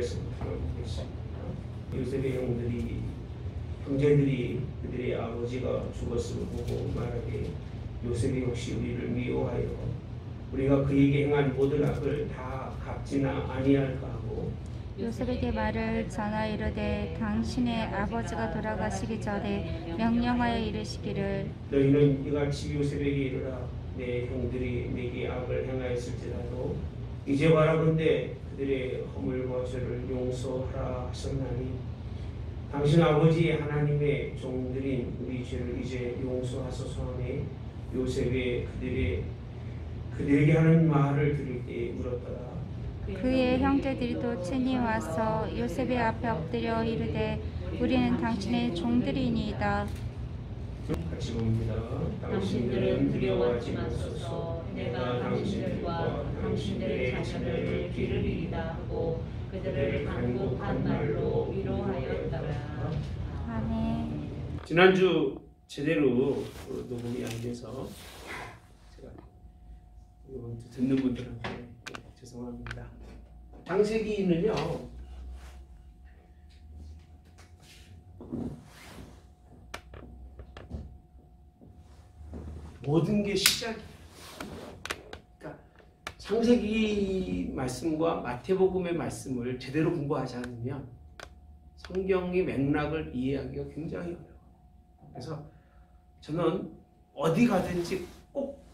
15절에서부터 보겠습니다. 요셉의 형제들이 그들의 아버지가 죽었음을 보고 말하되 요셉이 혹시 우리를 미워하여 우리가 그에게 행한 모든 악을 다 갚지나 아니할까 하고 요셉에게 말을 전하 이르되 당신의 아버지가 돌아가시기 전에 명령하여 이르시기를 너희는 이같이 요셉에게 이르라 내 형들이 내게 악을 행하였을지라도 이제 바라건대 그들의 허물과 죄를 용서하라 하셨나니 당신 아버지 하나님의 종들인 우리 죄를 이제 용서하소서 하매 요셉이 그들에게 하는 말을 들을 때 울었더라. 그의 형제들이 또 친히 와서 요셉의 앞에 엎드려 이르되 우리는 당신의 종들이니이다. 같이 봅니다. 당신들은 두려워하지 마소서. 내가 당신들과 당신들의 자녀를 기르리이다 하고 그들을 간곡한 말로 위로하였더라. 아멘. 지난주 제대로 녹음이 안 돼서 제가 이번 주 듣는 분들한테 죄송합니다. 창세기는요 모든 게 시작이에요. 그러니까 창세기 말씀과 마태복음의 말씀을 제대로 공부하지 않으면 성경의 맥락을 이해하기가 굉장히 어려워요. 그래서 저는 어디 가든지 꼭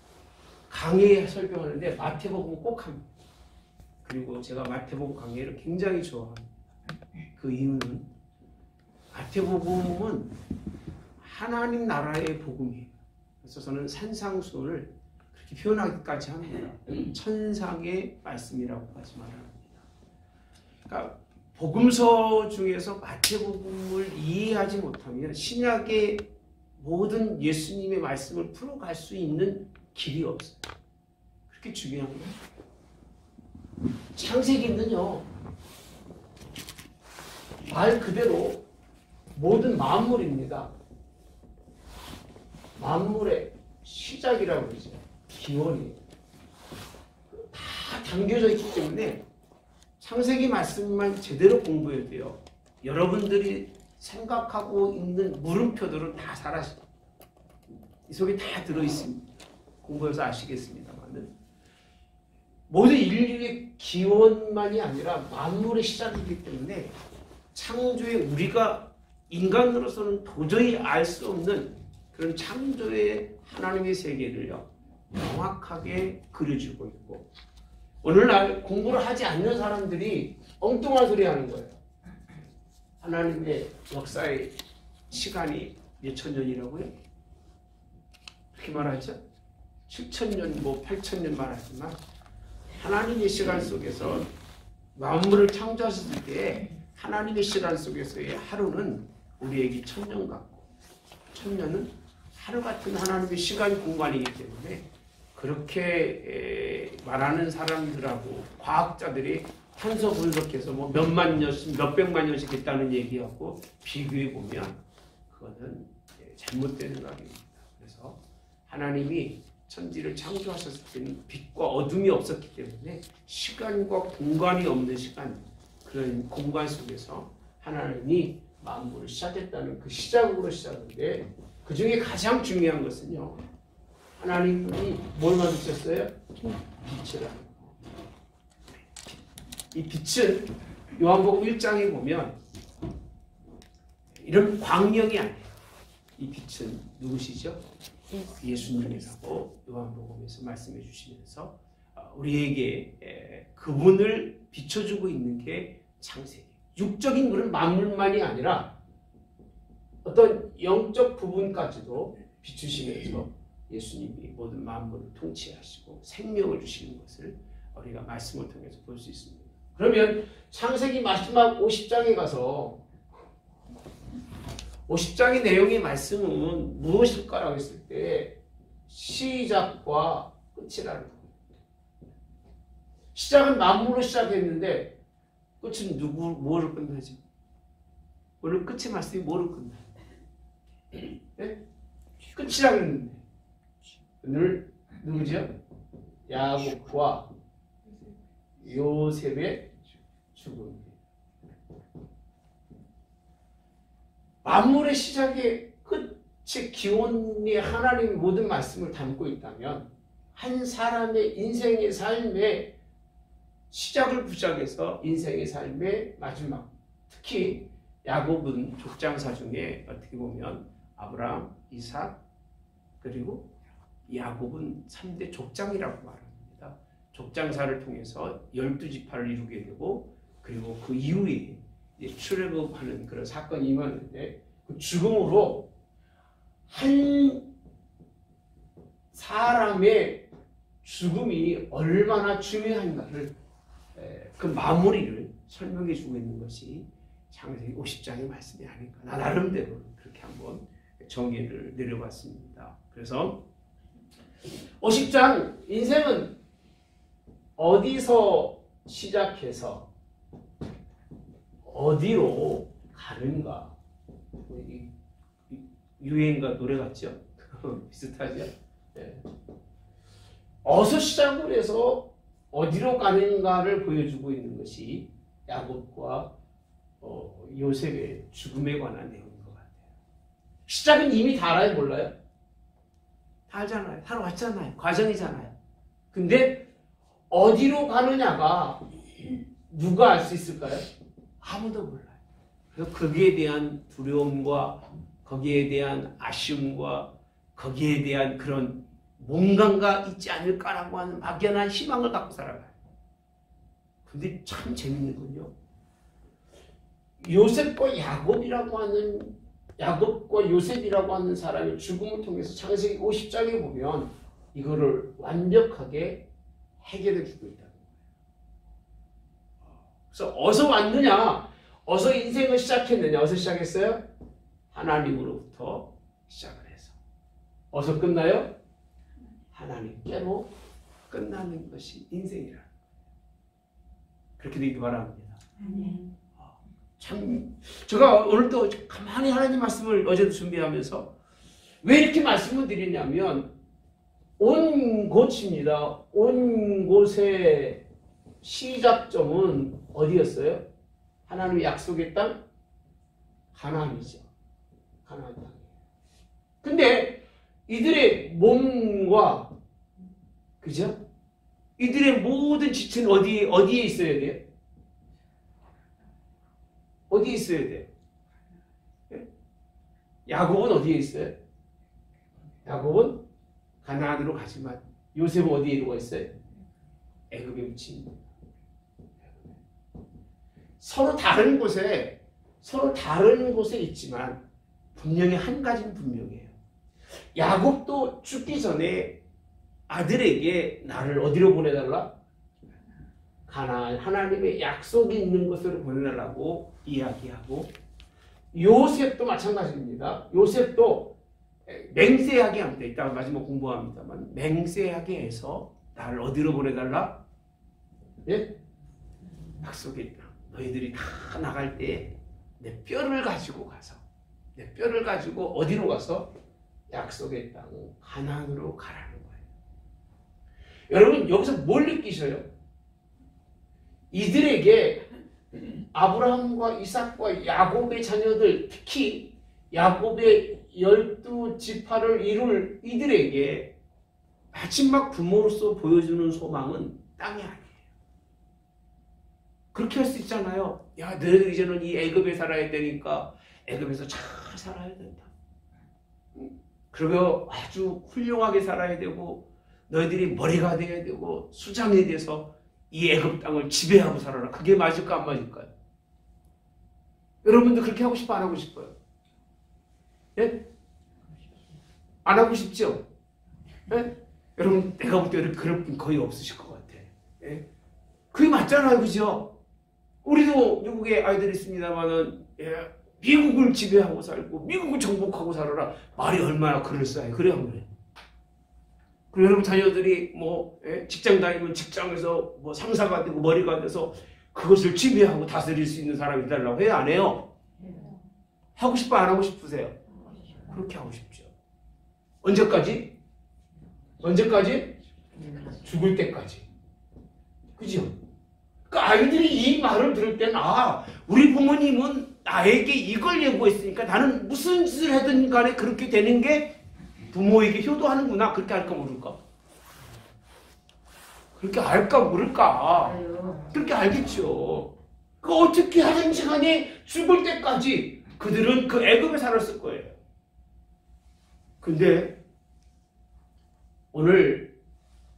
강의 설명하는데 마태복음 꼭 합니다. 그리고 제가 마태복음 강의를 굉장히 좋아합니다. 그 이유는 마태복음은 하나님 나라의 복음이에요. 그래서 저는 산상수훈을 그렇게 표현하기까지 합니다. 천상의 말씀이라고까지 말합니다. 그러니까 복음서 중에서 마태복음을 이해하지 못하면 신약의 모든 예수님의 말씀을 풀어갈 수 있는 길이 없어요. 그렇게 중요한 거예요. 창세기는요 말 그대로 모든 만물입니다. 만물의 시작이라고 그러죠. 기원이에요. 다 담겨져 있기 때문에 창세기 말씀만 제대로 공부해야 돼요. 여러분들이 생각하고 있는 물음표들은 다 사라져요. 이 속에 다 들어있습니다. 공부해서 아시겠습니다만은 모든 인류의 기원만이 아니라 만물의 시작이기 때문에 창조의 우리가 인간으로서는 도저히 알 수 없는 그런 창조의 하나님의 세계를요 명확하게 그려주고 있고 오늘날 공부를 하지 않는 사람들이 엉뚱한 소리 하는 거예요. 하나님의 역사의 시간이 몇천 년이라고요? 그렇게 말하죠? 7,000년, 8,000년 말하지만 하나님의 시간 속에서 만물을 창조하셨을 때 하나님의 시간 속에서의 하루는 우리에게 1,000년 같고 1,000년은 하루 같은 하나님의 시간 공간이기 때문에 그렇게 말하는 사람들하고 과학자들이 탄소 분석해서 뭐 몇만 년씩 몇백만 년씩 했다는 얘기하고 비교해 보면 그거는 잘못된 생각입니다. 그래서 하나님이 천지를 창조하셨을 때는 빛과 어둠이 없었기 때문에 시간과 공간이 없는 시간 그런 공간 속에서 하나님이 만물을 시작했다는 그 시작으로 시작인데 그 중에 가장 중요한 것은요 하나님이 뭘 만드셨어요? 빛이라는 거. 이 빛은 요한복음 1장에 보면 이런 광명이 아니에요. 이 빛은 누구시죠? 예수님이라고 요한복음에서 말씀해 주시면서 우리에게 그분을 비춰주고 있는 게 창세기. 육적인 그런 만물만이 아니라 어떤 영적 부분까지도 비추시면서 예수님이 모든 만물을 통치하시고 생명을 주시는 것을 우리가 말씀을 통해서 볼 수 있습니다. 그러면 창세기 마지막 50장에 가서 50장의 내용의 말씀은 무엇일까라고 했을 때 시작과 끝이라는 겁니다. 시작은 만물로 시작했는데 끝은 뭐를 끝나지? 오늘 끝의 말씀이 뭐를 끝나요? 네? 끝이라고 했는데 오늘 누구죠? 야곱과 요셉의 죽음. 만물의 시작의 끝의 기원이 하나님의 모든 말씀을 담고 있다면 한 사람의 인생의 삶의 시작을 부작해서 인생의 삶의 마지막, 특히 야곱은 족장사 중에 어떻게 보면 아브라함, 이삭, 그리고 야곱은 3대 족장이라고 말합니다. 족장사를 통해서 12지파를 이루게 되고, 그리고 그 이후에 출애굽하는 그런 사건이 임하는데, 그 죽음으로 한 사람의 죽음이 얼마나 중요한가를, 그 마무리를 설명해 주고 있는 것이 창세기 50장의 말씀이 아닐까. 나 나름대로 그렇게 한번 정의를 내려봤습니다. 그래서 50장, 인생은 어디서 시작해서 어디로 가는가. 유행가 노래 같죠? 비슷하죠? 네. 어디서 시작을 해서 어디로 가는가를 보여주고 있는 것이 야곱과 요셉의 죽음에 관한 내용인 것 같아요. 시작은 이미 다 알아요? 몰라요? 다 알잖아요. 살아왔잖아요. 과정이잖아요. 근데 어디로 가느냐가 누가 알 수 있을까요? 아무도 몰라요. 그래서 거기에 대한 두려움과 거기에 대한 아쉬움과 거기에 대한 그런 뭔가가 있지 않을까라고 하는 막연한 희망을 갖고 살아가요. 근데 참 재밌는군요. 야곱과 요셉이라고 하는 사람의 죽음을 통해서 창세기 50장에 보면 이거를 완벽하게 해결해 주고 있다는 거예요. 그래서 어디서 왔느냐? 어디서 인생을 시작했느냐? 어디서 시작했어요? 하나님으로부터 시작을 해서. 어디서 끝나요? 하나님께로 끝나는 것이 인생이라는 거예요. 그렇게 되기 바랍니다. 참, 제가 오늘도 가만히 하나님 말씀을 어제도 준비하면서 왜 이렇게 말씀을 드리냐면, 온 곳입니다. 온 곳의 시작점은 어디였어요? 하나님의 약속의 땅? 가나안이죠. 가나안 땅이에요. 근데 이들의 몸과, 그죠? 이들의 모든 지체는 어디에 있어야 돼요? 어디에 있어야 돼요? 야곱은 어디에 있어요? 야곱은 가나안으로 가지만 요셉은 어디에 누워 있어요? 애굽에 묻힌. 서로 다른 곳에 있지만 분명히 한 가지는 분명해요. 야곱도 죽기 전에 아들에게 나를 어디로 보내달라? 가나안, 하나님의 약속이 있는 곳으로 보내달라고 이야기하고, 요셉도 마찬가지입니다. 요셉도 맹세하게 합니다. 이따가 마지막 공부합니다만, 맹세하게 해서 나를 어디로 보내달라? 예? 약속의 땅. 너희들이 다 나갈 때 내 뼈를 가지고 어디로 가서? 약속의 땅 가나안으로 가라는 거예요. 여러분, 여기서 뭘 느끼셔요? 이들에게 아브라함과 이삭과 야곱의 자녀들, 특히 야곱의 12지파를 이룰 이들에게 마지막 부모로서 보여주는 소망은 땅이 아니에요. 그렇게 할 수 있잖아요. 야, 너희들 이제는 이 애굽에 살아야 되니까 애굽에서 잘 살아야 된다. 그리고 아주 훌륭하게 살아야 되고, 너희들이 머리가 돼야 되고, 수장이 돼서 이 애굽 땅을 지배하고 살아라. 그게 맞을까 안 맞을까요? 여러분도 그렇게 하고 싶어 안 하고 싶어요? 예? 안 하고 싶죠? 예? 여러분, 내가 볼 때 그럴 분 거의 없으실 것 같아. 예? 그게 맞잖아요, 그죠? 우리도 미국에 아이들이 있습니다만은, 예, 미국을 지배하고 살고 미국을 정복하고 살아라. 말이 얼마나 그럴싸해. 그래 안 그래? 그리고 여러분 자녀들이 뭐 직장 다니면 직장에서 뭐 상사가 되고 머리가 돼서 그것을 지배하고 다스릴 수 있는 사람이 되려고 해요? 안 해요? 하고 싶어 안 하고 싶으세요? 그렇게 하고 싶죠. 언제까지? 언제까지? 죽을 때까지. 그죠? 그 아이들이 이 말을 들을 때는 우리 부모님은 나에게 이걸 예고했으니까 나는 무슨 짓을 하든 간에 그렇게 되는 게 부모에게 효도하는구나. 그렇게 할까 모를까? 그렇게 알까 모를까? 그렇게 알겠죠. 그 어떻게 하든지 간에 죽을 때까지 그들은 그 애굽에 살았을 거예요. 근데 오늘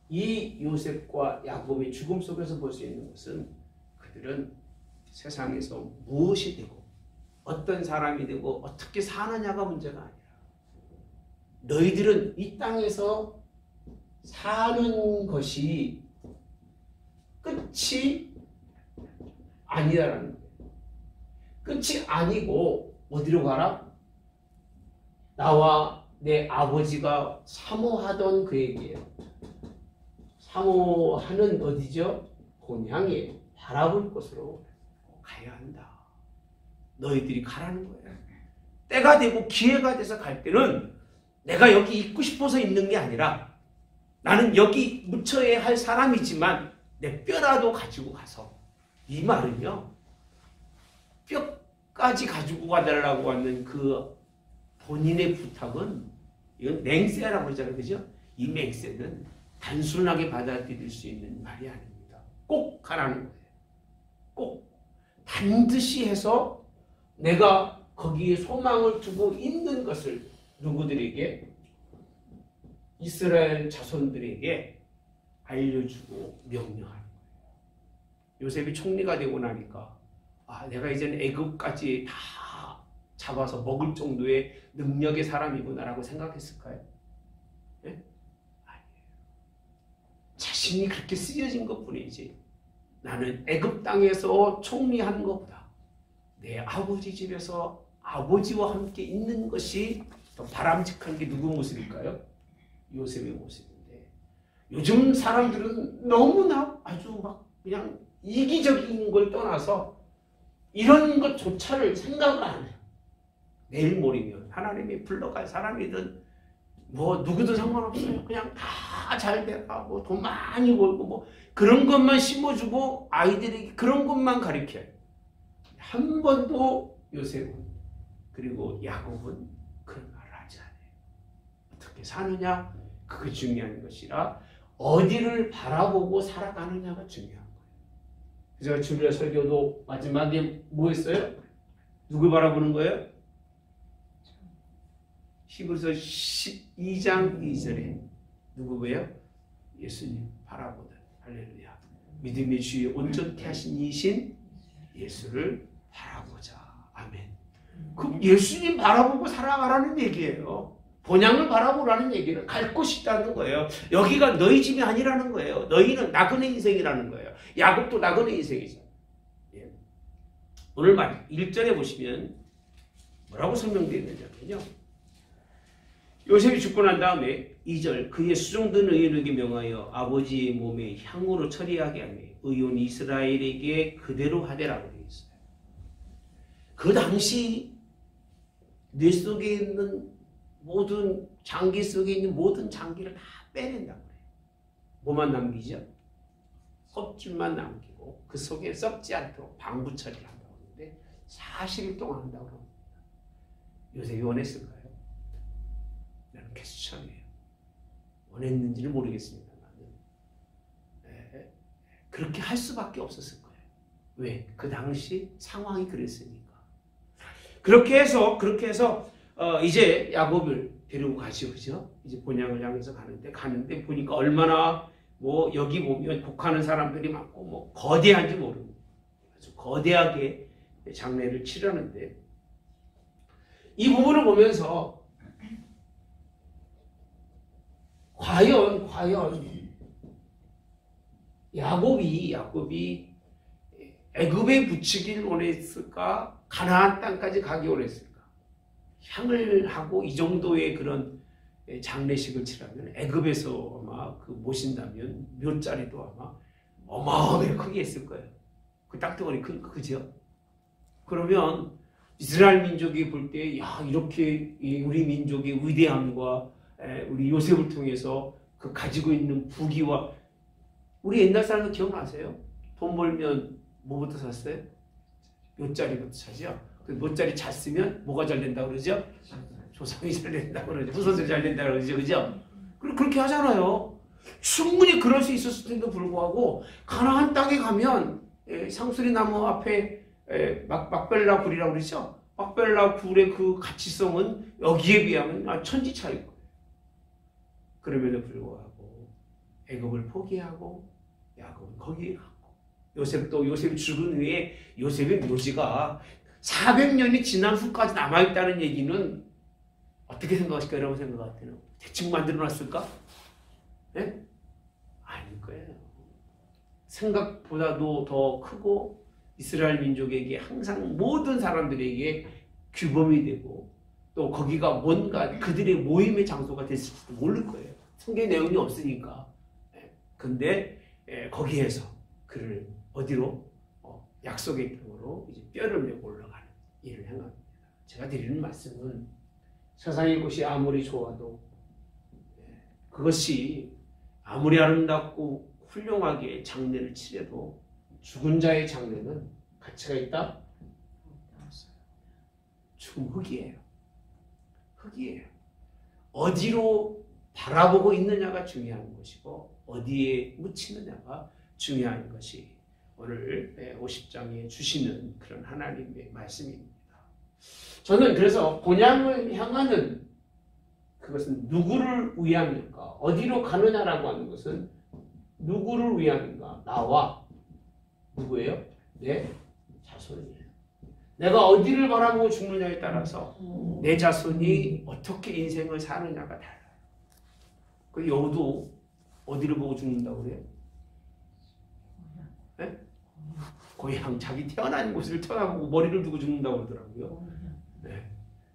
이 요셉과 야곱의 죽음 속에서 볼 수 있는 것은 그들은 세상에서 무엇이 되고 어떤 사람이 되고 어떻게 사느냐가 문제가 아니라 너희들은 이 땅에서 사는 것이 끝이 아니다라는 거예요. 끝이 아니고 어디로 가라? 나와 내 아버지가 사모하던 그에게 사모하는 어디죠? 본향에 바라볼 곳으로 가야 한다. 너희들이 가라는 거예요. 때가 되고 기회가 돼서 갈 때는 내가 여기 있고 싶어서 있는 게 아니라 나는 여기 묻혀야 할 사람이지만 내 뼈라도 가지고 가서 이 말은요. 뼈까지 가지고 가달라고 하는 그 본인의 부탁은 이건 맹세라고 그러잖아요. 그죠? 이 맹세는 단순하게 받아들일 수 있는 말이 아닙니다. 꼭 가라는 거예요. 꼭 반드시 해서 내가 거기에 소망을 두고 있는 것을 누구들에게? 이스라엘 자손들에게 알려주고 명령하는 거예요. 요셉이 총리가 되고 나니까 내가 이제는 애굽까지 다 잡아서 먹을 정도의 능력의 사람이구나라고 생각했을까요? 네? 아니에요. 자신이 그렇게 쓰여진 것뿐이지 나는 애굽 땅에서 총리하는 것보다 내 아버지 집에서 아버지와 함께 있는 것이 더 바람직한 게 누구 모습일까요? 요셉의 모습인데 요즘 사람들은 너무나 아주 막 그냥 이기적인 걸 떠나서 이런 것조차를 생각을 안 해요. 내일 모레면 하나님이 불러갈 사람이든 뭐 누구든 상관없어요. 그냥 다 잘 돼가고 돈 많이 벌고 뭐 그런 것만 심어주고 아이들에게 그런 것만 가르쳐요. 한 번도 요셉은 그리고 야곱은 그런 말을 하지 않아요. 어떻게 사느냐? 그게 중요한 것이라 어디를 바라보고 살아가느냐가 중요한 거예요. 그래서 주일날 설교도 마지막에 뭐 했어요? 누굴 바라보는 거예요? 히브리서 12장 2절에 누구예요? 예수님 바라보는 할렐루야. 믿음의 주에 온전케 하신 이신 예수를 바라보자. 아멘. 그럼 예수님 바라보고 살아가라는 얘기예요. 본향을 바라보라는 얘기는 갈 곳이 있다는 거예요. 여기가 너희 집이 아니라는 거예요. 너희는 나그네 인생이라는 거예요. 야곱도 나그네 인생이죠. 예. 오늘 말 1절에 보시면 뭐라고 설명되어 있느냐면요. 요셉이 죽고 난 다음에 2절 그의 수종된 의원에게 명하여 아버지의 몸에 향으로 처리하게 하며 의원 이스라엘에게 그대로 하되라고 되어 있어요. 그 당시 뇌 속에 있는 모든 장기 속에 있는 모든 장기를 다 빼낸다고 그래요. 뭐만 남기죠? 껍질만 남기고 그 속에 썩지 않도록 방부 처리를 한다고 하는데 40일 동안 한다고 합니다. 요셉이 원했을까요? 나는 개수천이에요. 원했는지는 모르겠습니다. 그렇게 할 수밖에 없었을 거예요. 왜? 그 당시 상황이 그랬으니까. 그렇게 해서 이제 야곱을 데리고 가죠, 그죠? 이제 본향을 향해서 가는데 보니까 얼마나 뭐 여기 보면 곡하는 사람들이 많고 뭐 거대한지 모릅니다. 아주 거대하게 장례를 치르는데 이 부분을 보면서 과연 야곱이 애굽에 붙이길 원했을까? 가나안 땅까지 가기 원했을까? 향을 하고 이 정도의 그런 장례식을 치라면 애굽에서 아마 그 모신다면 묘자리도 아마 어마어마하게 크게 했을 거예요. 그 땅덩어리 그죠? 그러면 이스라엘 민족이 볼 때 야 이렇게 우리 민족의 위대함과 우리 요셉을 통해서 그 가지고 있는 부귀와 우리 옛날 사람들 기억나세요? 돈 벌면 뭐부터 샀어요? 묘자리부터 사죠. 그 묘자리 잘 쓰면 뭐가 잘 된다고 그러죠? 조상이 잘 된다고 그러죠. 후손들이 잘 된다고 그러죠. 그죠? 그렇게 하잖아요. 충분히 그럴 수 있었을 텐데도 불구하고 가나안 땅에 가면 상수리 나무 앞에 막벨라 굴이라고 그러죠. 막벨라 굴의 그 가치성은 여기에 비하면 천지 차이고 그럼에도 불구하고 애굽을 포기하고 야곱은 거기에 갔고 요셉이 죽은 후에 요셉의 묘지가 400년이 지난 후까지 남아있다는 얘기는 어떻게 생각하실까요? 여러분 생각하세요? 대충 만들어놨을까? 네? 아닐 거예요. 생각보다도 더 크고 이스라엘 민족에게 항상 모든 사람들에게 규범이 되고 또 거기가 뭔가 그들의 모임의 장소가 됐을지도 모를 거예요. 성경 내용이 없으니까. 근데 거기에서 그를 어디로? 약속의 땅으로 이제 뼈를 메고 올라가는 일을 행합니다. 제가 드리는 말씀은 세상의 것이 아무리 좋아도 그것이 아무리 아름답고 훌륭하게 장례를 치러도 죽은 자의 장례는 가치가 있다? 없어요. 죽음 흙이에요. 흙이에요. 어디로 바라보고 있느냐가 중요한 것이고 어디에 묻히느냐가 중요한 것이 오늘 50장에 주시는 그런 하나님의 말씀입니다. 저는 그래서 본향을 향하는 그것은 누구를 위함일까? 어디로 가느냐라고 하는 것은 누구를 위함인가? 나와 누구예요? 내 자손이에요. 내가 어디를 바라보고 죽느냐에 따라서 내 자손이 어떻게 인생을 사느냐가 달라요. 그 여우도 어디를 보고 죽는다고 그래요? 네? 고향, 자기 태어난 곳을 태어나보고 머리를 두고 죽는다고 그러더라고요. 네.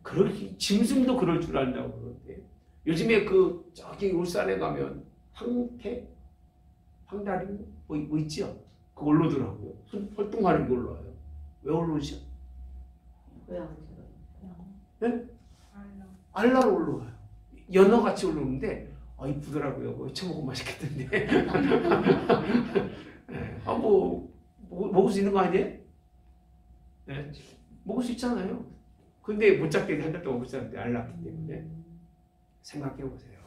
그렇게 짐승도 그럴 줄 안다고 그러는데 요즘에 저기 울산에 가면 황다리 뭐 있죠? 그거 올라오더라고요. 활동하는 게 올라와요. 왜 올라오죠? 네? 알라로 올라와요. 연어같이 올라오는데 이쁘더라고요. 그거 쳐먹으면 맛있겠던데. 네. 먹을 수 있는 거 아니에요? 네. 먹을 수 있잖아요. 근데 못 잡게 한 달 동안 못 잡는데 알랐기 때문에 생각해 보세요.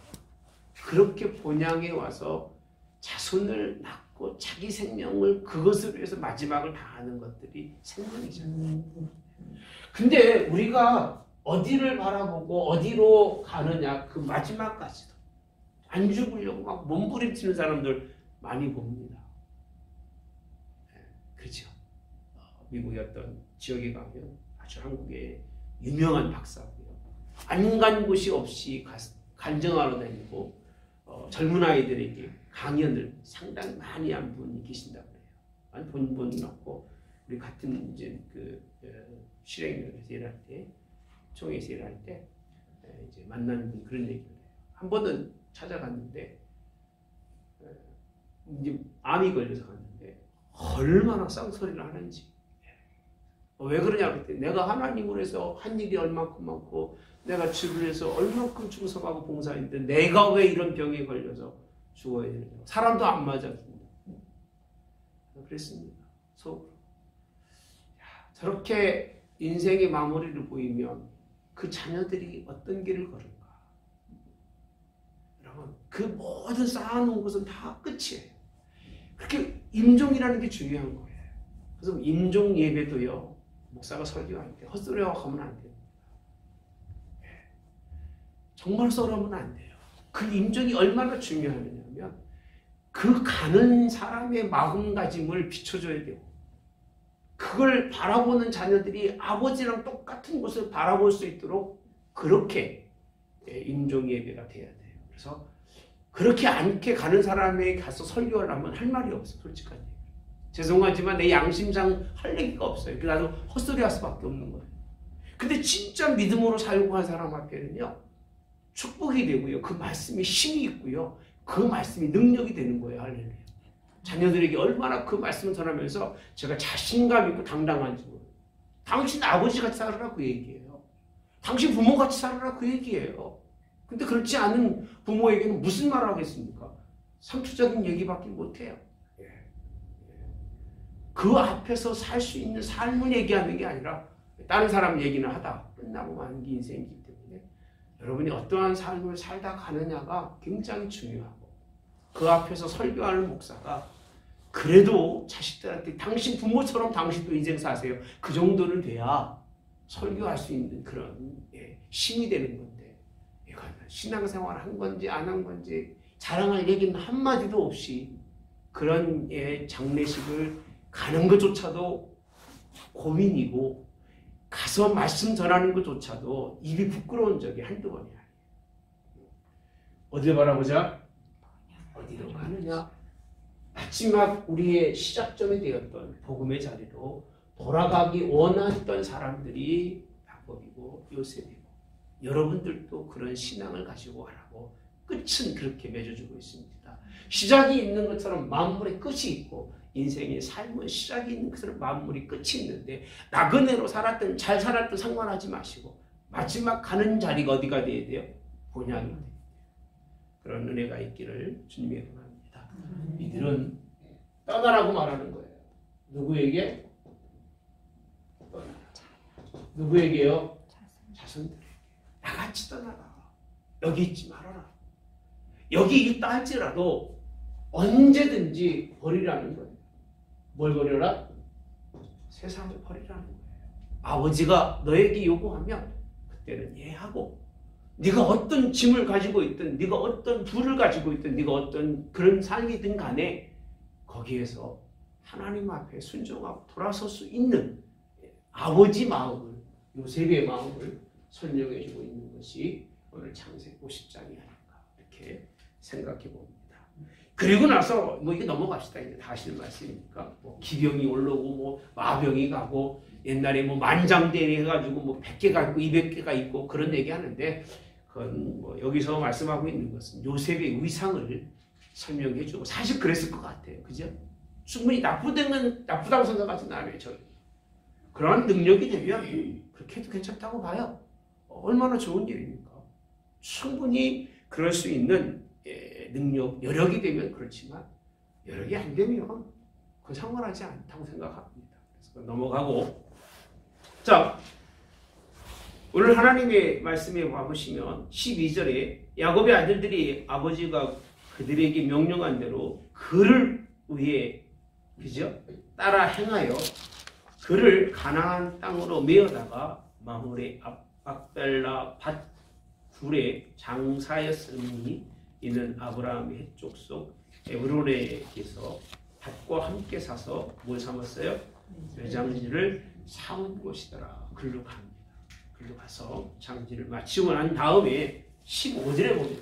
그렇게 본향에 와서 자손을 낳고 자기 생명을 그것을 위해서 마지막을 다하는 것들이 생명이잖아요. 근데 우리가 어디를 바라보고 어디로 가느냐 그 마지막까지도 안 죽으려고 막 몸부림치는 사람들 많이 봅니다. 그렇죠. 미국의 어떤 지역에 가면 아주 한국의 유명한 박사고요. 안 간 곳이 없이 간증하러 다니고 젊은 아이들에게 강연을 상당히 많이 한 분이 계신다고 해요. 한 본분은 없고 우리 같은 이제 실행위원회에서 일할 때, 총회에서 일할 때 이제 만나는 분 그런 얘기를 해요. 한 번은 찾아갔는데 이제 암이 걸려서 갔는데 얼마나 쌍소리를 하는지. 왜 그러냐 그랬더니 내가 하나님으로 해서 한 일이 얼만큼 많고 내가 주를 해서 얼만큼 충성하고 봉사했는데 내가 왜 이런 병에 걸려서 죽어야 되느냐. 사람도 안 맞았습니다. 그랬습니다. 속으로. 저렇게 인생의 마무리를 보이면 그 자녀들이 어떤 길을 걸을까. 여러분 그 모든 쌓아놓은 것은 다 끝이에요. 그렇게 임종이라는 게 중요한 거예요. 그래서 임종 예배도요. 목사가 설교할 때 헛소리하고 하면 안 돼요. 정말 썰하면 안 돼요. 그 임종이 얼마나 중요하냐면 그 가는 사람의 마음가짐을 비춰줘야 되고 그걸 바라보는 자녀들이 아버지랑 똑같은 곳을 바라볼 수 있도록 그렇게 임종 예배가 돼야 돼요. 그래서 그렇게 않게 가는 사람에게 가서 설교를 하면 할 말이 없어. 솔직하게. 죄송하지만 내 양심상 할 얘기가 없어요. 그래서 나도 헛소리 할 수밖에 없는 거예요. 근데 진짜 믿음으로 살고 한 사람 앞에는요. 축복이 되고요. 그 말씀이 힘이 있고요. 그 말씀이 능력이 되는 거예요. 할렐루야. 자녀들에게 얼마나 그 말씀을 전하면서 제가 자신감 있고 당당한지 모르겠어요. 당신 아버지같이 살아라 그 얘기예요. 당신 부모같이 살아라 그 얘기예요. 근데 그렇지 않은 부모에게는 무슨 말을 하겠습니까? 상투적인 얘기밖에 못해요. 그 앞에서 살 수 있는 삶을 얘기하는 게 아니라 다른 사람 얘기는 하다 끝나고 마는 게 인생이기 때문에 여러분이 어떠한 삶을 살다 가느냐가 굉장히 중요하고 그 앞에서 설교하는 목사가 그래도 자식들한테 당신 부모처럼 당신도 인생 사세요. 그 정도는 돼야 설교할 수 있는 그런 힘이 되는 건데 이건 신앙생활 한 건지 안 한 건지 자랑할 얘기는 한마디도 없이 그런 장례식을 가는 것조차도 고민이고 가서 말씀 전하는 것조차도 입이 부끄러운 적이 한두 번이 아니에요. 어딜 바라보자? 어디로 가느냐? 마지막 우리의 시작점이 되었던 복음의 자리로 돌아가기 원했던 사람들이 야곱이고 요셉이고 여러분들도 그런 신앙을 가지고 가라고 끝은 그렇게 맺어주고 있습니다. 시작이 있는 것처럼 만물의 끝이 있고 인생의 삶은 시작이 있는 것처럼 만물이 끝이 있는데 나그네로 살았든 잘 살았든 상관하지 마시고 마지막 가는 자리가 어디가 돼야 돼요? 본향이 돼야 돼요. 그런 은혜가 있기를 주님의 원합니다. 이들은 떠나라고 말하는 거예요. 누구에게? 떠나라. 누구에게요? 자손들에게. 나같이 떠나라. 여기 있지 말아라. 여기 있다 할지라도 언제든지 버리라는 거예요. 뭘 버려라? 세상을 버리라는 거예요. 아버지가 너에게 요구하면 그때는 예하고 네가 어떤 짐을 가지고 있든 네가 어떤 부를 가지고 있든 네가 어떤 그런 삶이든 간에 거기에서 하나님 앞에 순종하고 돌아설 수 있는 아버지 마음을 요셉의 마음을 설명해 주고 있는 것이 오늘 창세기 50장이 아닌가 이렇게 생각해 봅니다. 그리고 나서 뭐 이게 넘어갑시다. 이제 다 하시는 말씀이니까 뭐 기병이 올라오고 뭐 마병이 가고 옛날에 뭐 만장대회 해가지고 뭐 100개가 있고 200개가 있고 그런 얘기 하는데 그건 뭐 여기서 말씀하고 있는 것은 요셉의 위상을 설명해 주고 사실 그랬을 것 같아요. 그죠? 충분히 나쁘다고 생각하진 않아요. 저 그런 능력이 되면 그렇게 해도 괜찮다고 봐요. 얼마나 좋은 일입니까? 충분히 그럴 수 있는 능력, 여력이 되면 그렇지만 여력이 안 되면 그건 상관하지 않다고 생각합니다. 그래서 넘어가고 자 오늘 하나님의 말씀에 와보시면 12절에 야곱의 아들들이 아버지가 그들에게 명령한 대로 그를 위해 그죠? 따라 행하여 그를 가나안 땅으로 메어다가 마물의 막벨라 밭 굴에 장사였으니 이는 아브라함의 헷족 속 에브론에게서 밭과 함께 사서 뭘 삼았어요? 매장지를 삼은 곳이더라. 글로 갑니다. 글로 가서 장지를 마치고 난 다음에 15절에 보면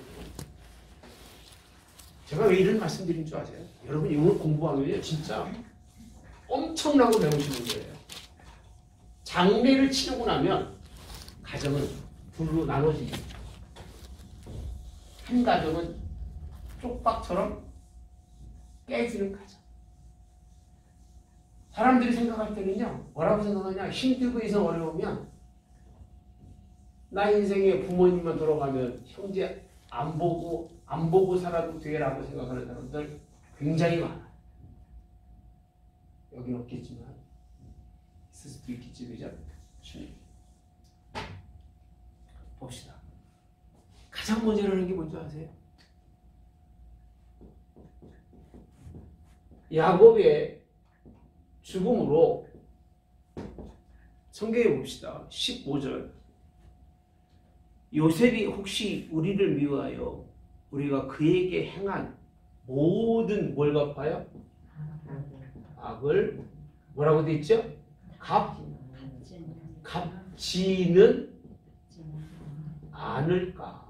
제가 왜 이런 말씀 드린 줄 아세요? 여러분 이걸 공부하면 진짜 엄청난 거 배우시는 거예요. 장례를 치르고 나면 가정은 둘로 나눠집니다. 한 가정은 쪽박처럼 깨지는 가정. 사람들이 생각할 때는요, 뭐라고 생각하냐? 힘들고 이상 어려우면 나 인생에 부모님만 돌아가면 형제 안 보고 살아도 돼라고 생각하는 사람들 굉장히 많아요. 여긴 없겠지만 있을 수도 있겠지, 그죠? 봅시다. 가장 먼저 일어나는 게 뭔지 아세요? 야곱의 죽음으로 성경에 봅시다. 15절 요셉이 혹시 우리를 미워하여 우리가 그에게 행한 모든 뭘 갚아요? 악을 뭐라고 돼 있죠? 갚지는 않을까?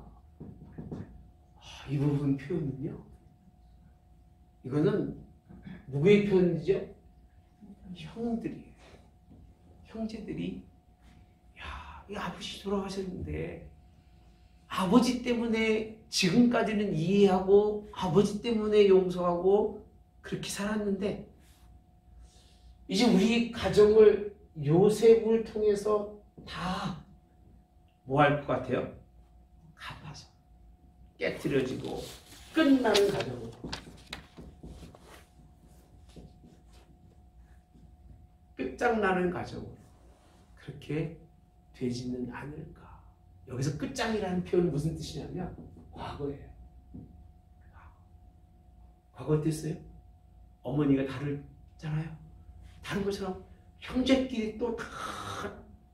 이 부분 표현은요. 이거는 누구의 표현이죠? 형들이에요. 형제들이 야, 이 아버지 돌아가셨는데 아버지 때문에 지금까지는 이해하고 아버지 때문에 용서하고 그렇게 살았는데 이제 우리 가정을 요셉을 통해서 다 뭐 할 것 같아요? 갚아서 깨트려지고 끝나는 가정으로 끝장나는 가정으로 그렇게 되지는 않을까. 여기서 끝장이라는 표현은 무슨 뜻이냐면 과거예요. 과거 어땠어요? 어머니가 다르잖아요. 다른 것처럼 형제끼리 또 다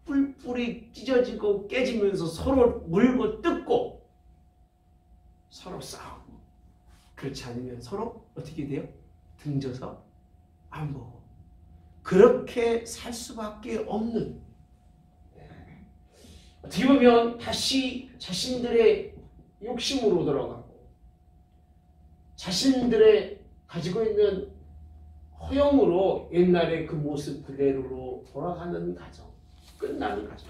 뿔뿔이 찢어지고 깨지면서 서로 물고 뜯고 서로 싸우고, 그렇지 않으면 서로 어떻게 돼요? 등져서 안 보고 그렇게 살 수밖에 없는, 어떻게 보면 다시 자신들의 욕심으로 돌아가고 자신들의 가지고 있는 허영으로 옛날의 그 모습 그대로로 돌아가는 가정, 끝나는 가정.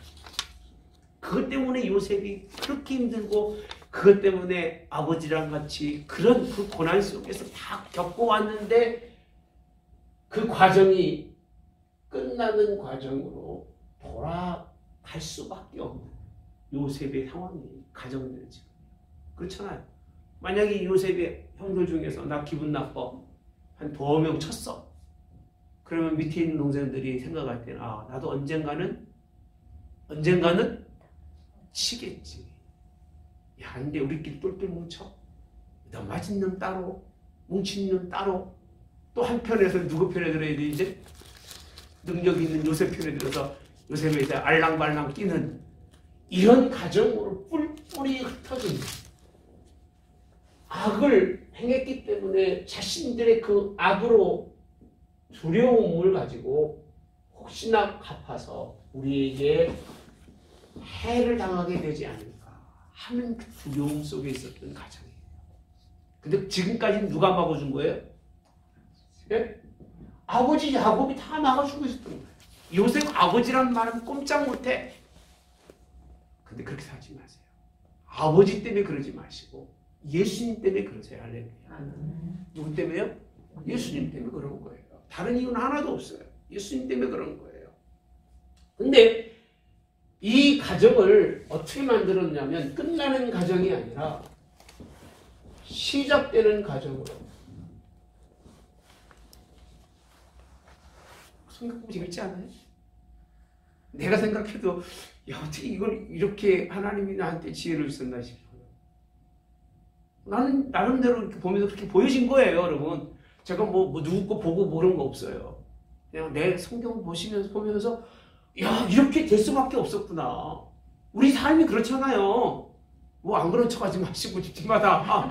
그것 때문에 요셉이 그렇게 힘들고, 그것 때문에 아버지랑 같이 그런 그 고난 속에서 다 겪어왔는데 그 과정이 끝나는 과정으로 돌아갈 수밖에 없는 요셉의 상황이 가정들은 지금 그렇잖아요. 만약에 요셉의 형들 중에서 나 기분 나빠 한 두어 명 쳤어. 그러면 밑에 있는 동생들이 생각할 때는 아, 나도 언젠가는 치겠지. 야, 근데 우리끼리 똘똘 뭉쳐. 너 맞은 놈 따로, 뭉친 놈 따로. 또 한편에서 누구 편에 들어야 돼 이제? 능력 있는 요셉 편에 들어서 요셉에 대해 알랑발랑 뛰는 이런 가정으로 뿔뿔이 흩어진 악을 행했기 때문에 자신들의 그 악으로 두려움을 가지고 혹시나 갚아서 우리에게 해를 당하게 되지 않을까 하는 그 두려움 속에 있었던 가정이에요. 근데 지금까지는 누가 막아준 거예요? 예? 아버지 야곱이 다 막아주고 있었던 거예요. 요셉 아버지란 말은 꼼짝 못해. 근데 그렇게 살지 마세요. 아버지 때문에 그러지 마시고 예수님 때문에 그러세요. 할렐루야. 누구 때문에요? 예수님 때문에 그런 거예요. 다른 이유는 하나도 없어요. 예수님 때문에 그런 거예요. 근데 이 가정을 어떻게 만들었냐면 끝나는 가정이 아니라 시작되는 가정으로. 생각보면 재밌지 않아요? 내가 생각해도 야, 어떻게 이걸 이렇게 하나님이 나한테 지혜를 주셨나 싶어요. 나는 나름대로 이렇게 보면서 그렇게 보여진 거예요, 여러분. 제가 뭐 누구 거 보고 모르는 거 없어요. 그냥 내 성경 보면서 야, 이렇게 될 수밖에 없었구나. 우리 삶이 그렇잖아요. 뭐 안 그런 척하지 마시고 집집마다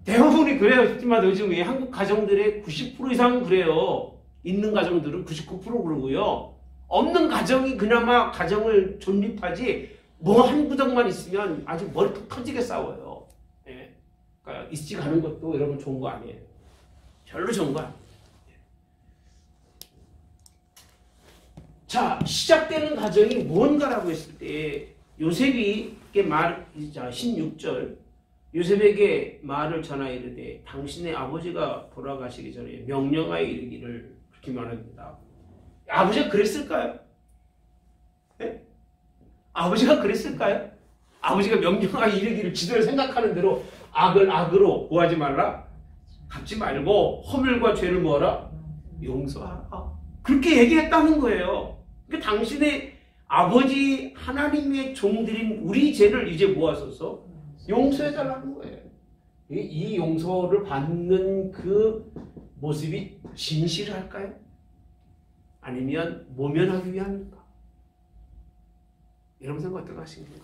대부분이 그래요. 집집마다 요즘 한국 가정들의 90% 이상은 그래요. 있는 가정들은 99% 그러고요. 없는 가정이 그나마 가정을 존립하지 뭐 한 구석만 있으면 아주 머리 톡 터지게 싸워요. 예. 그러니까 있지 않은 것도 여러분 좋은 거 아니에요. 별로 좋은 거 아니에요. 자, 시작되는 가정이 뭔가라고 했을 때 요셉이 16절 요셉에게 말을 전하여 이르되 당신의 아버지가 돌아가시기 전에 명령하여 이르기를 그렇게 말합니다. 아버지가 그랬을까요? 네? 아버지가 그랬을까요? 아버지가 명령하여 이르기를 지도를 생각하는 대로 악을 악으로 구하지 말라, 갚지 말고 허물과 죄를 뭐하라? 용서하라. 그렇게 얘기했다는 거예요. 그러니까 당신의 아버지 하나님의 종들인 우리 죄를 이제 모아서서 용서해달라는 거예요. 이 용서를 받는 그 모습이 진실할까요? 아니면 모면하기 위함입니까? 여러분 생각 어떻게 하십니까?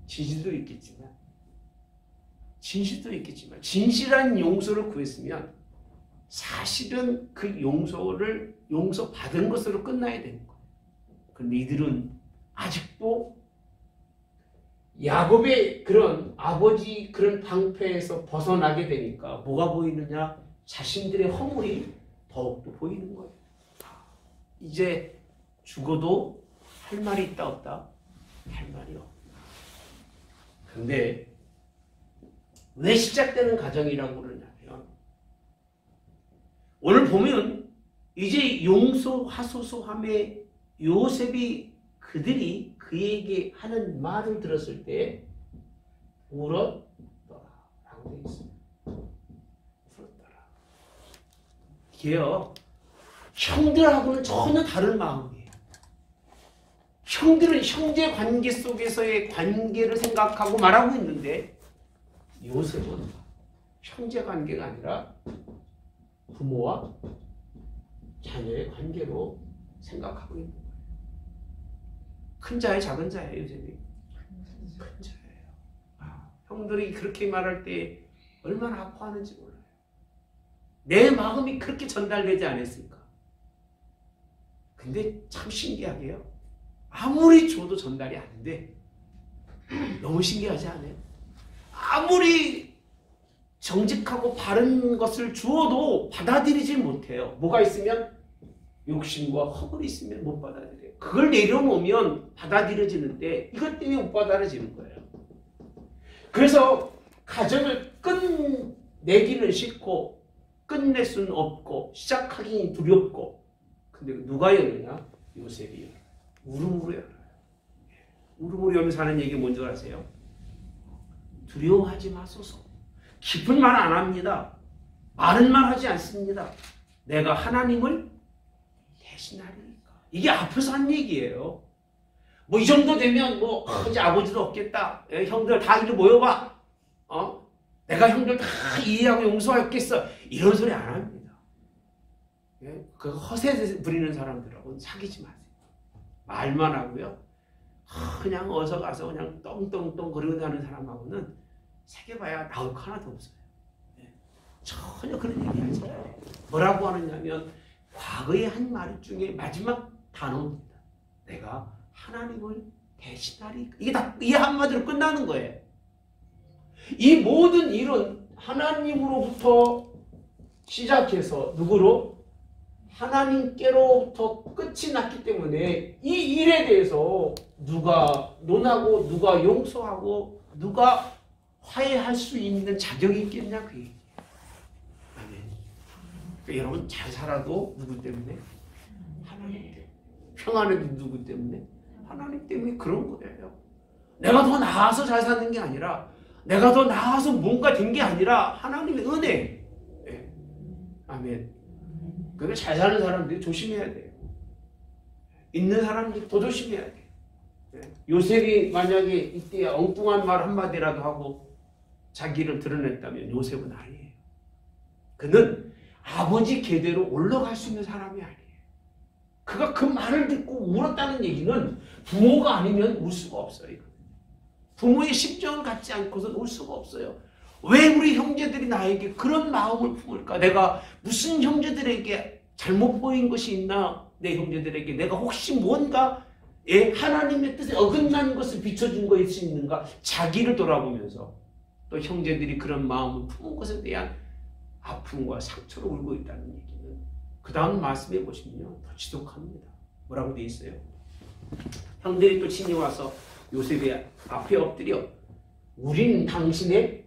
진실도 있겠지만 진실한 용서를 구했으면 사실은 그 용서받은 것으로 끝나야 되는 거예요. 그런데 이들은 아직도 야곱의 그런 아버지 그런 방패에서 벗어나게 되니까 뭐가 보이느냐? 자신들의 허물이 더욱더 보이는 거예요. 이제 죽어도 할 말이 있다 없다? 할 말이 없다. 근데 왜 시작되는 가정이라고 그러냐면 오늘 보면 이제 용서하소서함에 요셉이 그들이 그에게 하는 말을 들었을 때 울었더라 라고 되어 있습니다. 울었더라. 이게요, 형들하고는 전혀 다른 마음이에요. 형들은 형제 관계 속에서의 관계를 생각하고 말하고 있는데 요셉은 형제 관계가 아니라 부모와 자녀의 관계로 생각하고 있는 거예요. 큰 자의 작은 자예요, 요셉이. 큰 자예요. 형들이 그렇게 말할 때 얼마나 아파하는지 몰라요. 내 마음이 그렇게 전달되지 않았을까? 근데 참 신기하게요. 아무리 줘도 전달이 안 돼. 너무 신기하지 않아요? 아무리 정직하고 바른 것을 주어도 받아들이지 못해요. 뭐가 있으면? 욕심과 허물이 있으면 못 받아들여요. 그걸 내려놓으면 받아들여지는데 이것 때문에 못 받아들여지는 거예요. 그래서 가정을 끝내기는 싫고 끝낼 수는 없고 시작하기는 두렵고 근데 누가 여느냐? 요셉이 열어요. 울음으로 열어요. 울음으로 열면서 하는 얘기 뭔지 아세요? 두려워하지 마소서. 깊은 말 안 합니다. 많은 말 하지 않습니다. 내가 하나님을 대신하리니까. 이게 앞에서 한 얘기예요. 뭐 이 정도 되면 뭐 이제 아버지도 없겠다. 형들 다 이리 모여봐. 내가 형들 다 이해하고 용서하겠어. 이런 소리 안 합니다. 그 허세 부리는 사람들하고는 사귀지 마세요. 말만 하고요. 그냥 어서 가서 그냥 떵떵떵 거리고 다니는 사람하고는 새겨봐야 나올 거 하나도 없어요. 전혀 그런 얘기 하지 않아요. 뭐라고 하느냐면 과거의 한 말 중에 마지막 단어입니다. 내가 하나님을 대신하리. 이게 한마디로 끝나는 거예요. 이 모든 일은 하나님으로부터 시작해서 누구로? 하나님께로부터 끝이 났기 때문에 이 일에 대해서 누가 논하고 누가 용서하고 누가 화해할 수 있는 자격이 있겠냐 그 얘기예요. 그러니까 여러분 잘 살아도 누구 때문에? 하나님 때문에. 평안해도 누구 때문에? 하나님 때문에 그런 거예요. 내가 더 나아서 잘 사는 게 아니라 내가 더 나아서 뭔가 된 게 아니라 하나님의 은혜. 네. 아멘. 그러니까 잘 사는 사람들이 조심해야 돼요. 있는 사람들이 더 조심해야 돼요. 네. 요셉이 만약에 이때 엉뚱한 말 한마디라도 하고 자기를 드러냈다면 요셉은 아니에요. 그는 아버지 계대로 올라갈 수 있는 사람이 아니에요. 그가 그 말을 듣고 울었다는 얘기는 부모가 아니면 울 수가 없어요. 부모의 심정을 갖지 않고서는 울 수가 없어요. 왜 우리 형제들이 나에게 그런 마음을 품을까? 내가 무슨 형제들에게 잘못 보인 것이 있나? 내 형제들에게 내가 혹시 뭔가 하나님의 뜻에 어긋난 것을 비춰준 것이 있는가? 자기를 돌아보면서 또 형제들이 그런 마음을 품은 것에 대한 아픔과 상처로 울고 있다는 얘기는 그 다음 말씀해 보시면요 더 지독합니다. 뭐라고 되어 있어요? 형들이 또 친히 와서 요셉의 앞에 엎드려 우린 당신의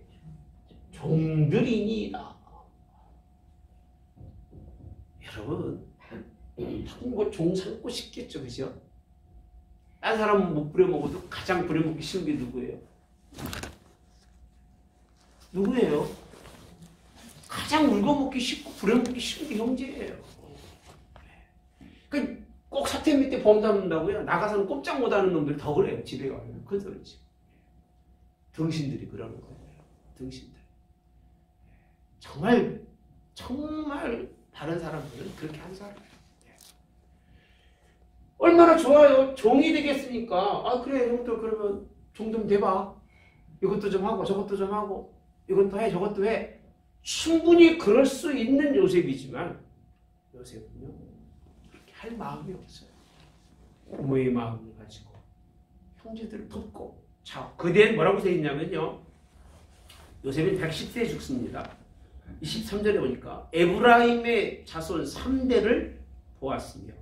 종들이니이다. 여러분 뭐 종 삼고 싶겠죠, 그죠? 딴 사람은 못 부려먹어도 가장 부려먹기 쉬운 게 누구예요? 누구예요? 가장 울거먹기 쉽고 부려먹기 쉬운 게 형제예요. 그러니까 꼭 사태 밑에 범 담는다고요? 나가서는 꼼짝 못하는 놈들이 더 그래요. 집에 가면. 그 소리지. 등신들이 그러는 거예요. 등신들. 정말 다른 사람들은 그렇게 한 사람이에요. 얼마나 좋아요. 종이 되겠으니까. 그래 형도 그러면 종 좀 돼봐. 이것도 좀 하고 저것도 좀 하고 이것도 해 저것도 해. 충분히 그럴 수 있는 요셉이지만 요셉은요 그렇게 할 마음이 없어요. 부모의 마음을 가지고 형제들을 돕고. 자, 그대는 뭐라고 되어 있냐면요 요셉은 110세에 죽습니다. 23절에 보니까 에브라임의 자손 3대를 보았으며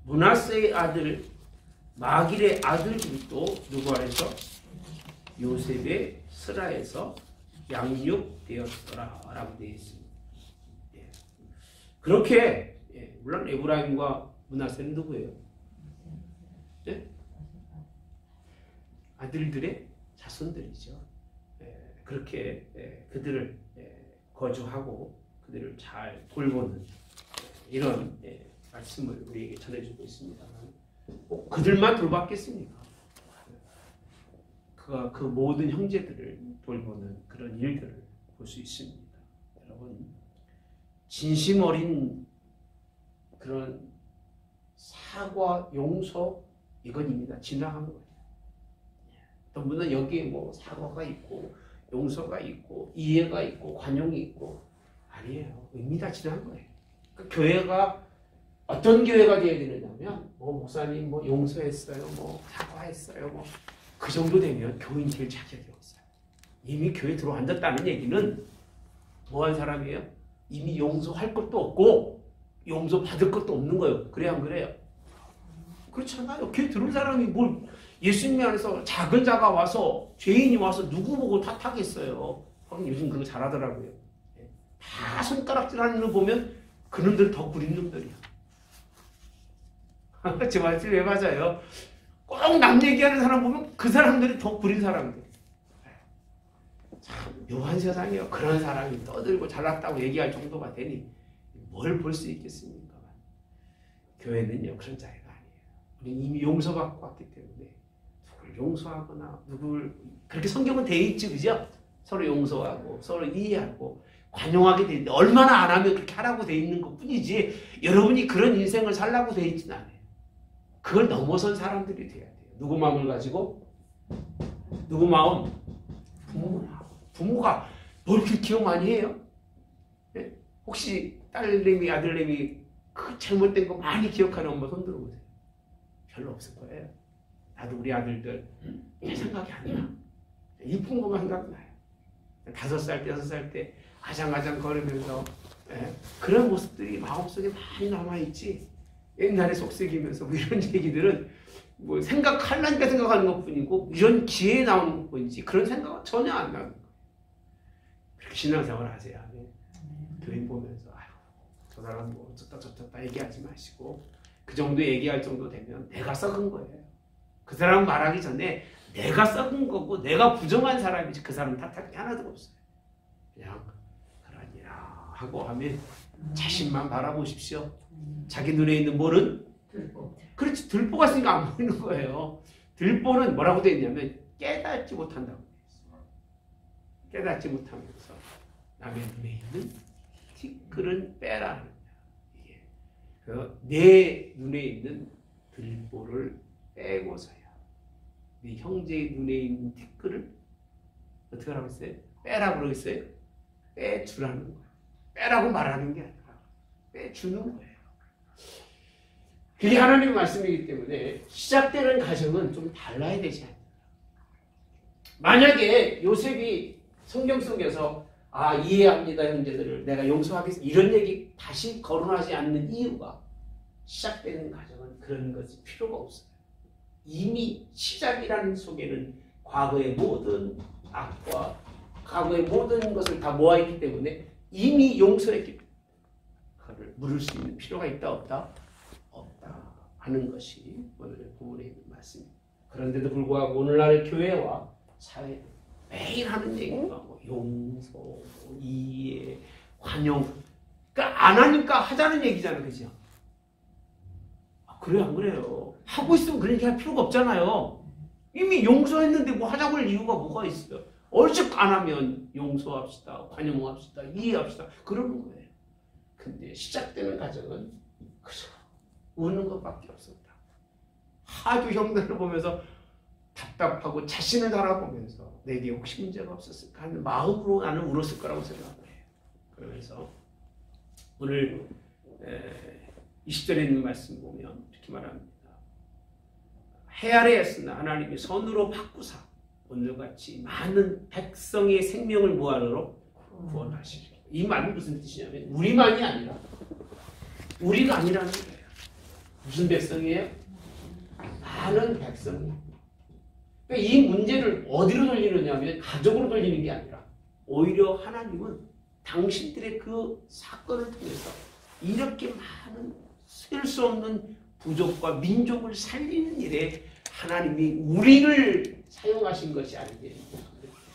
므낫세의 아들 마길의 아들들이 또 누구 아래서? 요셉의 스라에서 양육되었더라 라고 되어 있습니다. 그렇게 물론 에브라임과 므낫세는 누구예요? 아들들의 자손들이죠. 그렇게 그들을 거주하고 그들을 잘 돌보는 이런 말씀을 우리에게 전해주고 있습니다. 그들만 돌봤겠습니까? 그가 그 모든 형제들을 돌보는 그런 일들을 볼 수 있습니다. 여러분, 진심 어린 그런 사과, 용서 이건입니다. 지나간 거예요. 물론 여기에 뭐 사과가 있고 용서가 있고 이해가 있고 관용이 있고 아니에요. 의미 다 지난 거예요. 그러니까 교회가 어떤 교회가 되어야 되느냐면 뭐 목사님 뭐 용서했어요, 뭐 사과했어요, 뭐 그 정도 되면 교인 될 자격이 없어요. 이미 교회 들어앉았다는 얘기는 뭐한 사람이에요? 이미 용서할 것도 없고 용서 받을 것도 없는 거예요. 그래 안 그래요? 그렇잖아요. 교회 들어온 사람이 뭘 예수님 안에서 작은 자가 와서 죄인이 와서 누구 보고 탓하겠어요. 요즘 그거 잘하더라고요. 다 손가락질하는 거 보면 그놈들 더 구린 놈들이야. 제 말씀 왜 맞아요? 꼭 남 얘기하는 사람 보면 그 사람들이 더 구린 사람들. 참 묘한 세상이에요. 그런 사람이 떠들고 잘났다고 얘기할 정도가 되니 뭘 볼 수 있겠습니까? 교회는요 그런 자리가 아니에요. 우리는 이미 용서받고 왔기 때문에 누굴 용서하거나 누굴 그렇게 성경은 돼 있지, 그죠? 서로 용서하고 서로 이해하고 관용하게 돼 있는데 얼마나 안 하면 그렇게 하라고 돼 있는 것뿐이지 여러분이 그런 인생을 살라고 돼 있지는 않아요. 그걸 넘어선 사람들이 돼야 돼요. 누구 마음을 가지고? 누구 마음? 부모 마음. 부모가 뭘 그렇게 기억 많이 해요? 네? 혹시 딸내미, 아들내미 그 잘못된 거 많이 기억하는 엄마 손 들어보세요. 별로 없을 거예요. 나도 우리 아들들 생각이 안 나. 이쁜 것만 생각나요. 5살 때, 6살 때 아장아장 거리면서 그런 모습들이 마음속에 많이 남아있지. 옛날에 속삭이면서 뭐 이런 얘기들은 뭐 생각하려니까 생각하는 것뿐이고 이런 기회에 나오는 것뿐이지 그런 생각은 전혀 안 나는 거예요. 그렇게 신앙생활 하세요. 교인 보면서 아유 저 사람 뭐 어쩌다 얘기하지 마시고 그 정도 얘기할 정도 되면 내가 썩은 거예요. 그 사람 말하기 전에 내가 썩은 거고 내가 부정한 사람이지 그 사람 탓할 게 하나도 없어요. 그냥 그러니라 하고 하면 자신만 바라보십시오. 자기 눈에 있는 볼은 그렇지 들보가 있으니까 안 보이는 거예요. 들보는 뭐라고 되어 있냐면 깨닫지 못한다고 되어 있어요. 깨닫지 못하면서 남의 눈에 있는 티끌은 빼라. 이게 내 눈에 있는 들보를 빼고서야 네 형제의 눈에 있는 티끌을 어떻게 하라고 했어요? 빼라고 그러겠어요? 빼주라는 거예요. 빼라고 말하는 게 아니라 빼주는 거예요. 그게 하나님의 말씀이기 때문에 시작되는 과정은 좀 달라야 되지 않나. 만약에 요셉이 성경 속에서 이해합니다 형제들을 내가 용서하겠습니다 이런 얘기 다시 거론하지 않는 이유가 시작되는 과정은 그런 것이 필요가 없어요. 이미 시작이라는 속에는 과거의 모든 악과 과거의 모든 것을 다 모아있기 때문에 이미 용서했기 때문에 그를 물을 수 있는 필요가 있다 없다? 없다 하는 것이 오늘의 본문에 있는 말씀입니다. 그런데도 불구하고 오늘날 교회와 사회 매일 하는 얘기가 뭐 용서, 이해, 환영 그러니까 안 하니까 하자는 얘기잖아요. 그죠? 그래요 안 그래요? 하고 있으면 그런 얘기 할 필요가 없잖아요. 이미 용서했는데 뭐 하자고 할 이유가 뭐가 있어요? 얼른 안 하면 용서합시다, 관용합시다, 이해합시다 그러는 거예요. 근데 시작되는 과정은 그저 우는 것밖에 없습니다. 하도 형들을 보면서 답답하고 자신을 바라보면서 내게 혹시 문제가 없었을까 하는 마음으로 나는 울었을 거라고 생각해요. 그러면서 오늘 20절에 있는 말씀 보면 이렇게 말합니다. 해 아래였으나 하나님이 선으로 바꾸사 오늘같이 많은 백성의 생명을 무한으로 구원하시리라. 이 말은 무슨 뜻이냐면 우리만이 아니라 우리가 아니라는 거예요. 무슨 백성이에요? 많은 백성이. 그러니까 이 문제를 어디로 돌리느냐 하면 가족으로 돌리는 게 아니라 오히려 하나님은 당신들의 그 사건을 통해서 이렇게 많은 셀 수 없는 부족과 민족을 살리는 일에 하나님이 우리를 사용하신 것이 아니겠느냐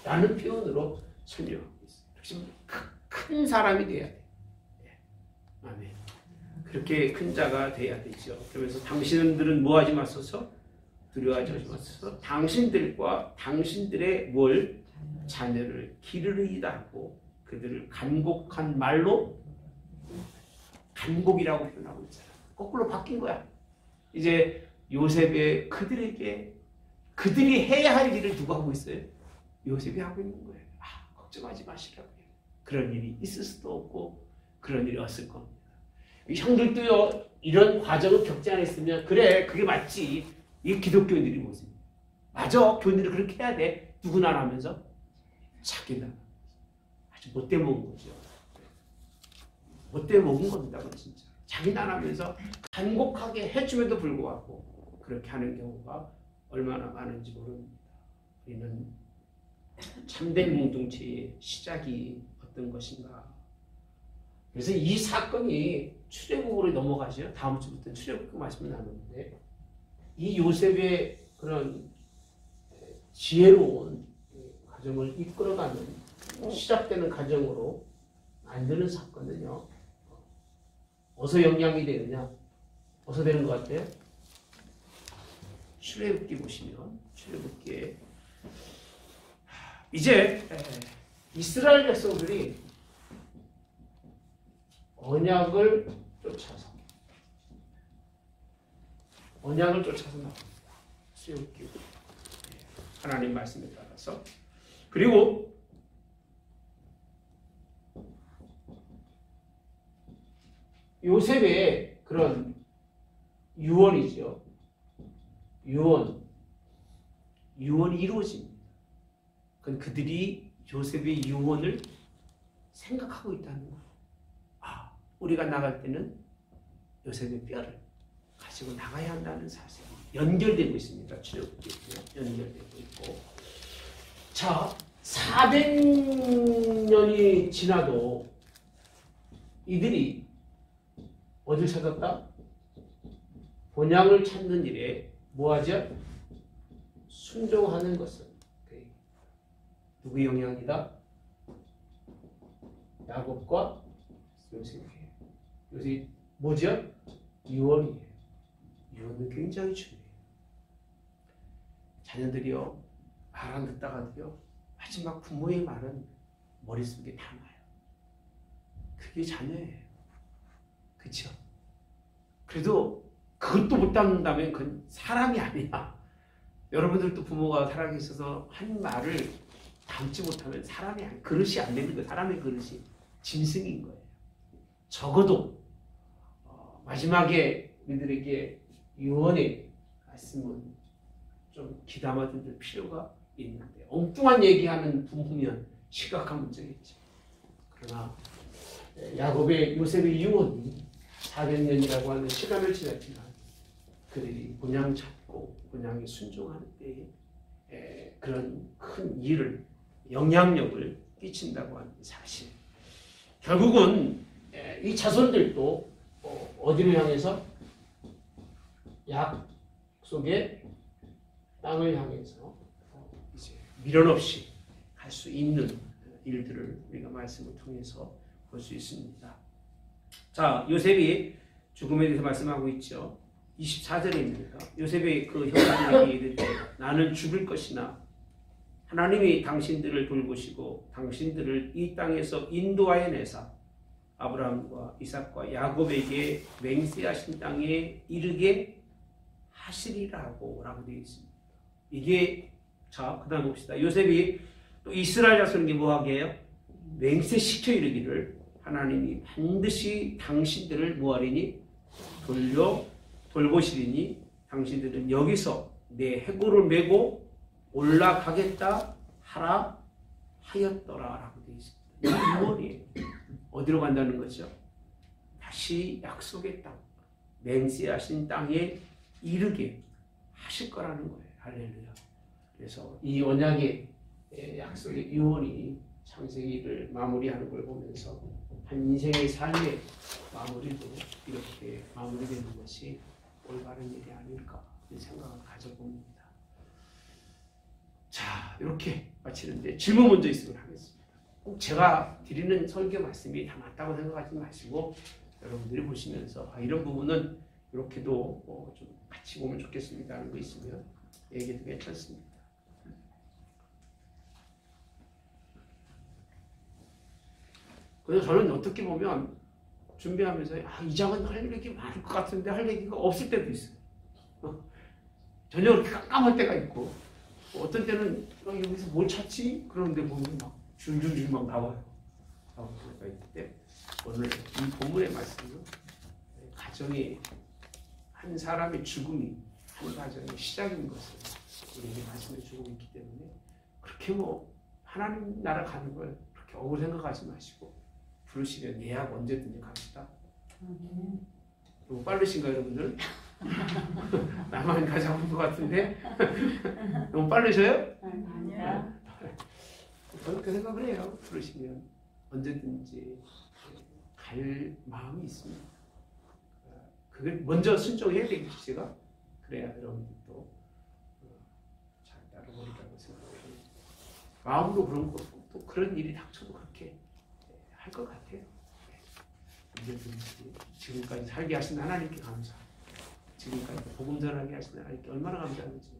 라는 표현으로 설명하고 있어요. 큰 사람이 돼야 돼요. 아멘. 그렇게 큰 자가 돼야 되죠. 그러면서 당신들은 뭐하지 마소서? 두려워하지 마소서. 당신들과 당신들의 뭘? 자녀를 기르리이다 하고 그들을 간곡한 말로 간곡이라고 표현하고 있잖아. 거꾸로 바뀐 거야. 이제 요셉의 그들에게 그들이 해야 할 일을 누가 하고 있어요? 요셉이 하고 있는 거예요. 걱정하지 마시라고요. 그런 일이 있을 수도 없고 그런 일이 없을 겁니다. 형들도요 이런 과정을 겪지 않았으면 그래 그게 맞지. 이게 기독교인들이 모습이에요. 맞아. 교인들이 그렇게 해야 돼. 누구나 하면서 자기는 아주 못돼 먹은 거죠. 못돼 먹은 겁니다. 진짜. 자기는 안 하면서 간곡하게 해줌에도 불구하고 그렇게 하는 경우가 얼마나 많은지 모릅니다. 우리는 참된 공동체의 시작이 어떤 것인가. 그래서 이 사건이 출애굽으로 넘어가죠. 다음 주부터 출애굽 말씀을 나누는데 이 요셉의 그런 지혜로운 가정을 이끌어가는 시작되는 가정으로 만드는 사건은요. 어디서 영향이 되느냐? 어디서 되는 것 같아요? 출애굽기 보시면 출애굽기에 이제 이스라엘 백성들이 언약을 쫓아서 나옵니다. 출애굽기 하나님 말씀에 따라서 그리고 요셉의 그런 유언이죠. 유언이 이루어집니다. 그건 그들이 요셉의 유언을 생각하고 있다는 거예요. 우리가 나갈 때는 요셉의 뼈를 가지고 나가야 한다는 사실이 연결되고 있습니다. 출애굽기에 연결되고 있고. 자, 400년이 지나도 이들이 어딜 찾았다? 본향을 찾는 일에 뭐하죠? 순종하는 것은 누구의 영향이다? 야곱과 요셉이에요. 요셉이 뭐죠? 유언이에요. 유언은 굉장히 중요해요. 자녀들이요 말 안 듣다가도요 마지막 부모의 말은 머릿속에 담아요. 그게 자녀예요. 그렇죠? 그래도 그것도 못 담는다면 그건 사람이 아니야. 여러분들도 부모가 살아계셔서 한 말을 담지 못하면 사람이 아니, 그릇이 안 되는 거예요. 사람의 그릇이 짐승인 거예요. 적어도 마지막에 우리들에게 유언의 말씀은 좀 귀담아 줄 필요가 있는데 엉뚱한 얘기하는 부모면 심각한 문제겠죠. 그러나 야곱의 요셉의 유언이 400년이라고 하는 시간을 지났지만 그들이 본향 찾고 본향에 순종하는 때에 그런 큰 일을 영향력을 끼친다고 하는 사실. 결국은 이 자손들도 어디를 향해서 약속의 땅을 향해서 이제 미련 없이 할 수 있는 일들을 우리가 말씀을 통해서 볼 수 있습니다. 자, 요셉이 죽음에 대해서 말씀하고 있죠. 24절입니다. 요셉이 그 형제들에게 이르되 나는 죽을 것이나 하나님이 당신들을 돌보시고 당신들을 이 땅에서 인도하여 내사 아브라함과 이삭과 야곱에게 맹세하신 땅에 이르게 하시리라고 라고 되어 있습니다. 이게 자, 그 다음 봅시다. 요셉이 또 이스라엘 자손에게 뭐하게 해요? 맹세시켜 이르기를 하나님이 반드시 당신들을 뭐하리니? 돌보시리니 당신들은 여기서 내 해골을 메고 올라가겠다 하라 하였더라 라고 되어 있습니다. 이 유언이에요. 어디로 간다는 거죠? 다시 약속의 땅, 맹세하신 땅에 이르게 하실 거라는 거예요. 할렐루야. 그래서 이 언약의 약속의 유언이 창세기를 마무리하는 걸 보면서 한 인생의 삶의 마무리도 이렇게 마무리되는 것이 올바른 일이 아닐까 이런 생각을 가져봅니다. 자, 이렇게 마치는데 질문 먼저 있으면 하겠습니다. 꼭 제가 드리는 설교 말씀이 다 맞다고 생각하지 마시고 여러분들이 보시면서 이런 부분은 이렇게도 좀 같이 보면 좋겠습니다 하는 거 있으면 얘기해도 괜찮습니다. 그래서 저는 어떻게 보면 준비하면서 이 장은 할 얘기 많을 것 같은데 할 얘기가 없을 때도 있어요. 전혀 그렇게 깜깜할 때가 있고 어떤 때는 여기서 뭘 찾지? 그런데 보면 막 줄줄줄 막 나와요. 나올 때가 있는데 오늘 이 본문의 말씀은 가정의 한 사람의 죽음이 한 가정의 시작인 것을 우리에게 말씀해 주고 있기 때문에 그렇게 하나님 나라 가는 걸 그렇게 억울 생각하지 마시고 부르시면 예약 언제든지 갑시다. 너무 빠르신가요, 여러분들? 나만 가장 것 같은데? 너무 빠르셔요? 아니야. 저는 그 생각을 해요. 부르시면 언제든지 갈 마음이 있습니다. 그걸 먼저 순종해야 되겠죠, 제가. 그래야 여러분들도 잘 따라오리라고 생각해요. 마음으로 그런 것도 또 그런 일이 닥쳐도 그렇게 할 것 같아요. 언제든지 지금까지 살게 하신 하나님께 감사. 지금까지 복음 전하게 하신 하나님께 얼마나 감사하는지.